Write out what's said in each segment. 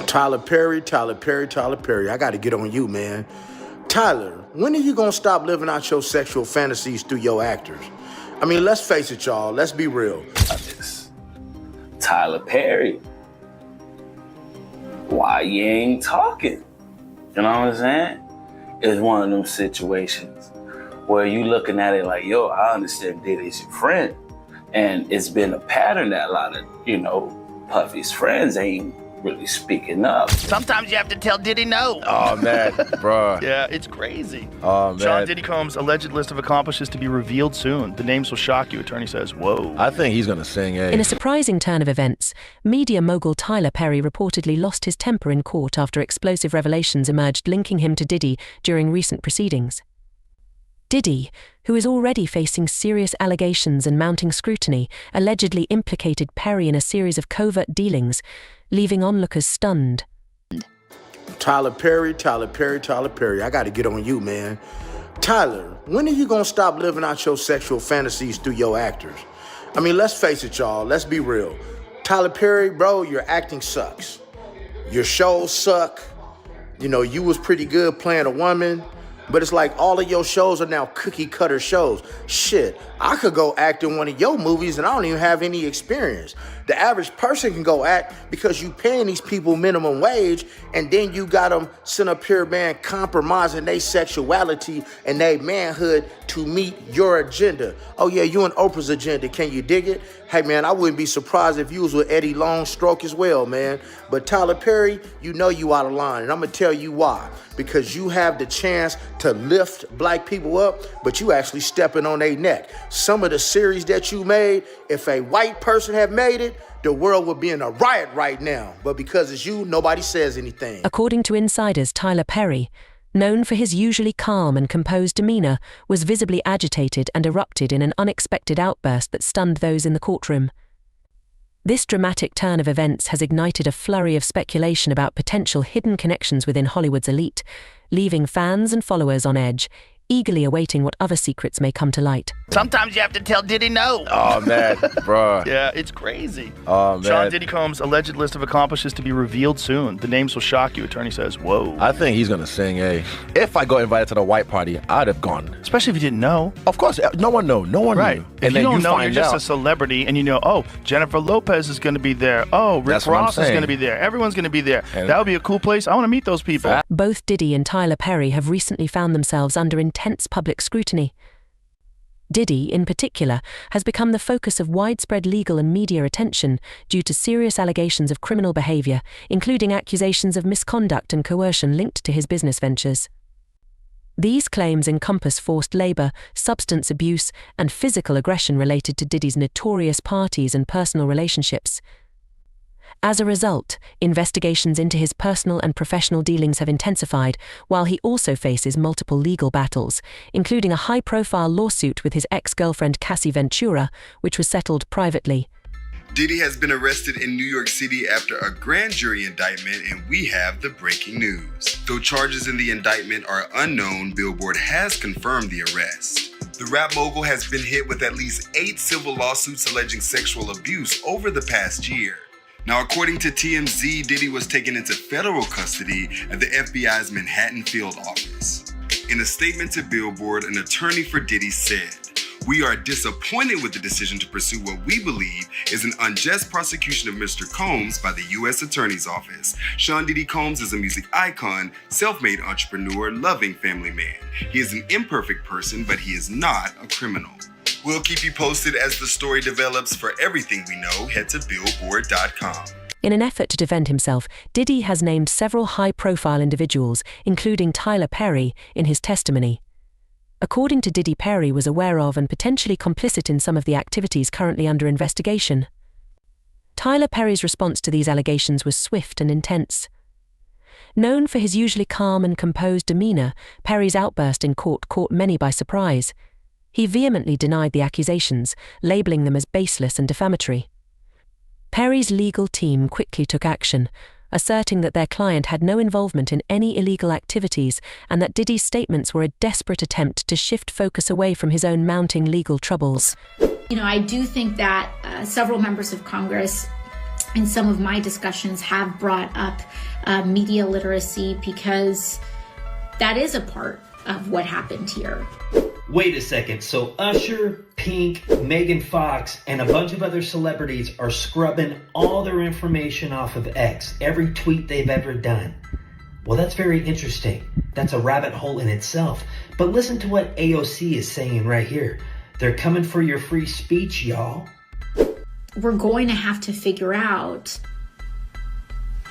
Tyler Perry, Tyler Perry, Tyler Perry. I got to get on you, man. Tyler, when are you going to stop living out your sexual fantasies through your actors? I mean, let's face it, y'all. Let's be real. It's Tyler Perry. Why you ain't talking? You know what I'm saying? It's one of them situations where you looking at it like, yo, I understand Diddy's your friend. And it's been a pattern that a lot of, Puffy's friends ain't really speaking up. Sometimes you have to tell Diddy no. Oh, man, bro. Yeah, it's crazy. Oh, man. Sean Diddy Combs' alleged list of accomplices to be revealed soon. The names will shock you, attorney says. Whoa. I think he's going to sing a... In a surprising turn of events, media mogul Tyler Perry reportedly lost his temper in court after explosive revelations emerged linking him to Diddy during recent proceedings. Diddy, who is already facing serious allegations and mounting scrutiny, allegedly implicated Perry in a series of covert dealings, leaving onlookers stunned. Tyler Perry, Tyler Perry, Tyler Perry. I got to get on you, man. Tyler, when are you going to stop living out your sexual fantasies through your actors? I mean, let's face it, y'all. Let's be real. Tyler Perry, bro, your acting sucks. Your shows suck. You was pretty good playing a woman. But it's like all of your shows are now cookie cutter shows. Shit, I could go act in one of your movies and I don't even have any experience. The average person can go act because you paying these people minimum wage and then you got them sitting up here, man, compromising their sexuality and their manhood to meet your agenda. Oh yeah, you and Oprah's agenda, can you dig it? Hey man, I wouldn't be surprised if you was with Eddie Longstroke as well, man. But Tyler Perry, you out of line and I'm gonna tell you why. Because you have the chance to lift black people up, but you actually stepping on their neck. Some of the series that you made, if a white person had made it, the world would be in a riot right now. But because it's you, nobody says anything. According to insiders, Tyler Perry, known for his usually calm and composed demeanor, was visibly agitated and erupted in an unexpected outburst that stunned those in the courtroom. This dramatic turn of events has ignited a flurry of speculation about potential hidden connections within Hollywood's elite, leaving fans and followers on edge, eagerly awaiting what other secrets may come to light. Sometimes you have to tell Diddy no. Oh, man, bro. Yeah, it's crazy. Oh, man. Sean Diddy Combs' alleged list of accomplices to be revealed soon. The names will shock you, attorney says. Whoa. I think he's going to sing a... If I got invited to the white party, I'd have gone. Especially if you didn't know. Of course, no one knew. No one right. knew. If you don't know, you're just a celebrity, and oh, Jennifer Lopez is going to be there. Oh, Rick Ross is going to be there. Everyone's going to be there. That would be a cool place. I want to meet those people. Both Diddy and Tyler Perry have recently found themselves under intense public scrutiny. Diddy, in particular, has become the focus of widespread legal and media attention due to serious allegations of criminal behavior, including accusations of misconduct and coercion linked to his business ventures. These claims encompass forced labor, substance abuse, and physical aggression related to Diddy's notorious parties and personal relationships. As a result, investigations into his personal and professional dealings have intensified, while he also faces multiple legal battles, including a high-profile lawsuit with his ex-girlfriend Cassie Ventura, which was settled privately. Diddy has been arrested in New York City after a grand jury indictment, and we have the breaking news. Though charges in the indictment are unknown, Billboard has confirmed the arrest. The rap mogul has been hit with at least 8 civil lawsuits alleging sexual abuse over the past year. Now, according to TMZ, Diddy was taken into federal custody at the FBI's Manhattan field office. In a statement to Billboard, an attorney for Diddy said, "We are disappointed with the decision to pursue what we believe is an unjust prosecution of Mr. Combs by the U.S. Attorney's Office. Sean Diddy Combs is a music icon, self-made entrepreneur, loving family man. He is an imperfect person, but he is not a criminal." We'll keep you posted as the story develops. For everything we know, head to Billboard.com. In an effort to defend himself, Diddy has named several high-profile individuals, including Tyler Perry, in his testimony. According to Diddy, Perry was aware of and potentially complicit in some of the activities currently under investigation. Tyler Perry's response to these allegations was swift and intense. Known for his usually calm and composed demeanor, Perry's outburst in court caught many by surprise. He vehemently denied the accusations, labeling them as baseless and defamatory. Perry's legal team quickly took action, asserting that their client had no involvement in any illegal activities and that Diddy's statements were a desperate attempt to shift focus away from his own mounting legal troubles. I do think that several members of Congress in some of my discussions have brought up media literacy, because that is a part of what happened here. Wait a second. So Usher, Pink, Megan Fox, and a bunch of other celebrities are scrubbing all their information off of X, every tweet they've ever done. Well, that's very interesting. That's a rabbit hole in itself. But listen to what AOC is saying right here. They're coming for your free speech, y'all. We're going to have to figure out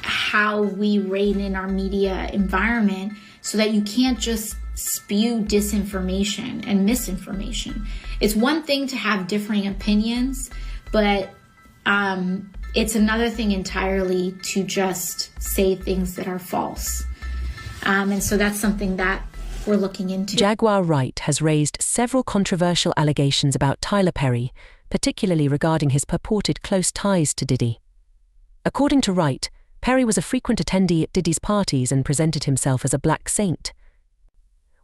how we rein in our media environment so that you can't just spew disinformation and misinformation. It's one thing to have differing opinions, but it's another thing entirely to just say things that are false. And so that's something that we're looking into. Jaguar Wright has raised several controversial allegations about Tyler Perry, particularly regarding his purported close ties to Diddy. According to Wright, Perry was a frequent attendee at Diddy's parties and presented himself as a black saint.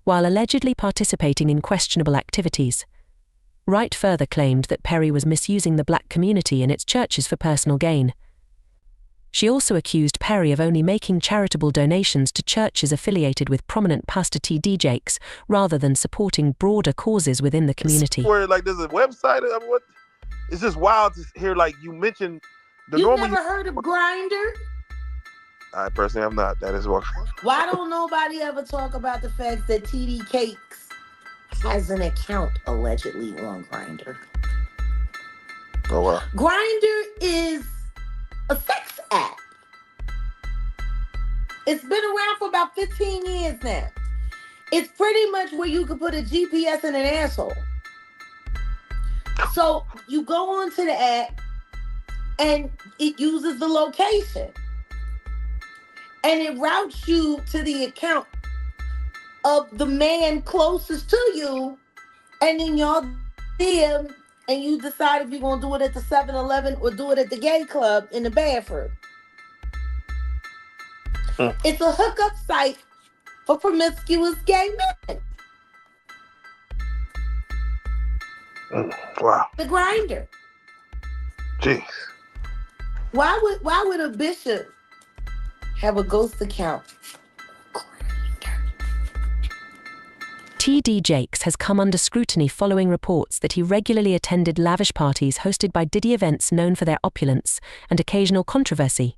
While allegedly participating in questionable activities, Wright further claimed that Perry was misusing the black community and its churches for personal gain. She also accused Perry of only making charitable donations to churches affiliated with prominent Pastor T.D. Jakes rather than supporting broader causes within the community. Where like there's a website of what? It's just wild to hear like you mentioned the You've normal. never heard of Grindr? I personally have not. That is what. Why don't nobody ever talk about the fact that TD Cakes has an account allegedly on Grindr? Oh wow. Grindr is a sex app. It's been around for about 15 years now. It's pretty much where you can put a GPS in an asshole. So you go onto the app and it uses the location. And it routes you to the account of the man closest to you. And then y'all DM and you decide if you're going to do it at the 7-Eleven or do it at the gay club in the bathroom. It's a hookup site for promiscuous gay men. Wow. The Grindr. Jeez. Why would a bishop have a ghost account? T.D. Jakes has come under scrutiny following reports that he regularly attended lavish parties hosted by Diddy events known for their opulence and occasional controversy.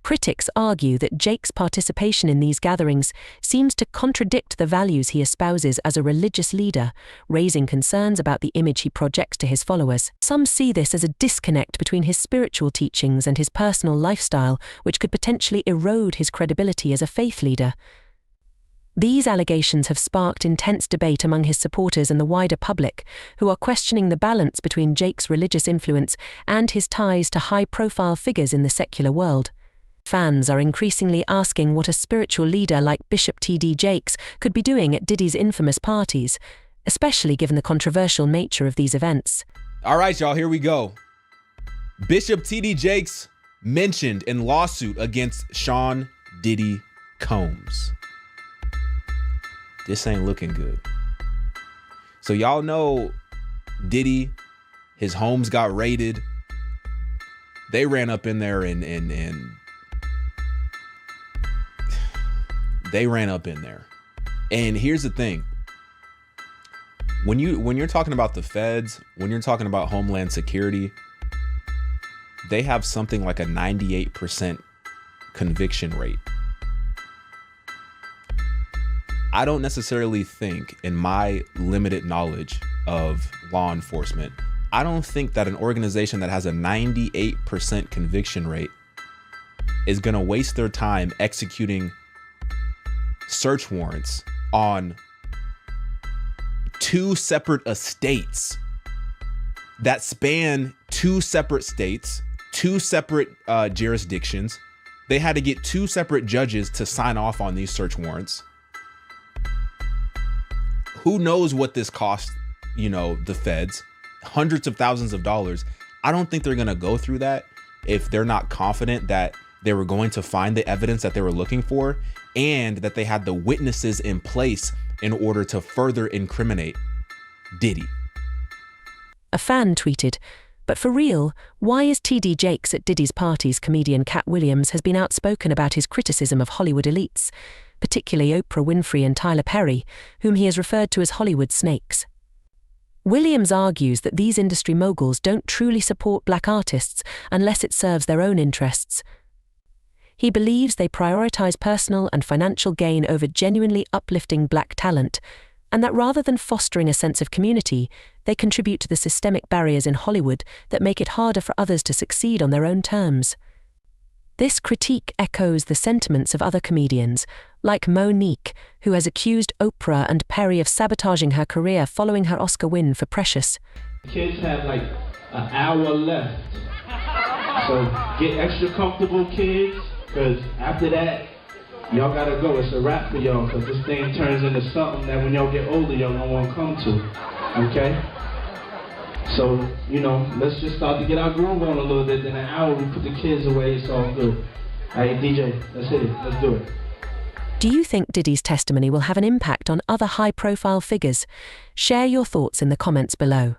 Critics argue that Jakes' participation in these gatherings seems to contradict the values he espouses as a religious leader, raising concerns about the image he projects to his followers. Some see this as a disconnect between his spiritual teachings and his personal lifestyle, which could potentially erode his credibility as a faith leader. These allegations have sparked intense debate among his supporters and the wider public, who are questioning the balance between Jakes' religious influence and his ties to high-profile figures in the secular world. Fans are increasingly asking what a spiritual leader like Bishop T.D. Jakes could be doing at Diddy's infamous parties, especially given the controversial nature of these events. All right, y'all, here we go. Bishop T.D. Jakes mentioned in lawsuit against Sean Diddy Combs. This ain't looking good. So y'all know Diddy, his homes got raided. They ran up in there and they ran up in there. And here's the thing. When you're talking about the feds, when you're talking about Homeland Security, they have something like a 98% conviction rate. I don't necessarily think, in my limited knowledge of law enforcement, I don't think that an organization that has a 98% conviction rate is going to waste their time executing search warrants on two separate estates that span two separate states, two separate jurisdictions. They had to get two separate judges to sign off on these search warrants. Who knows what this cost, the feds, hundreds of thousands of dollars. I don't think they're going to go through that if they're not confident that they were going to find the evidence that they were looking for and that they had the witnesses in place in order to further incriminate Diddy. A fan tweeted, But for real, why is TD Jakes at Diddy's parties? Comedian Cat Williams has been outspoken about his criticism of Hollywood elites, particularly Oprah Winfrey and Tyler Perry, whom he has referred to as Hollywood snakes. Williams argues that these industry moguls don't truly support black artists unless it serves their own interests. He believes they prioritize personal and financial gain over genuinely uplifting black talent, and that rather than fostering a sense of community, they contribute to the systemic barriers in Hollywood that make it harder for others to succeed on their own terms. This critique echoes the sentiments of other comedians, like Monique, who has accused Oprah and Perry of sabotaging her career following her Oscar win for Precious. Kids have like an hour left, so get extra comfortable, kids, because after that, y'all gotta go. It's a wrap for y'all, because this thing turns into something that when y'all get older, y'all don't want to come to, okay? So, let's just start to get our groove on a little bit. Then an hour, we put the kids away, it's all good. Hey, DJ, let's hit it. Let's do it. Do you think Diddy's testimony will have an impact on other high-profile figures? Share your thoughts in the comments below.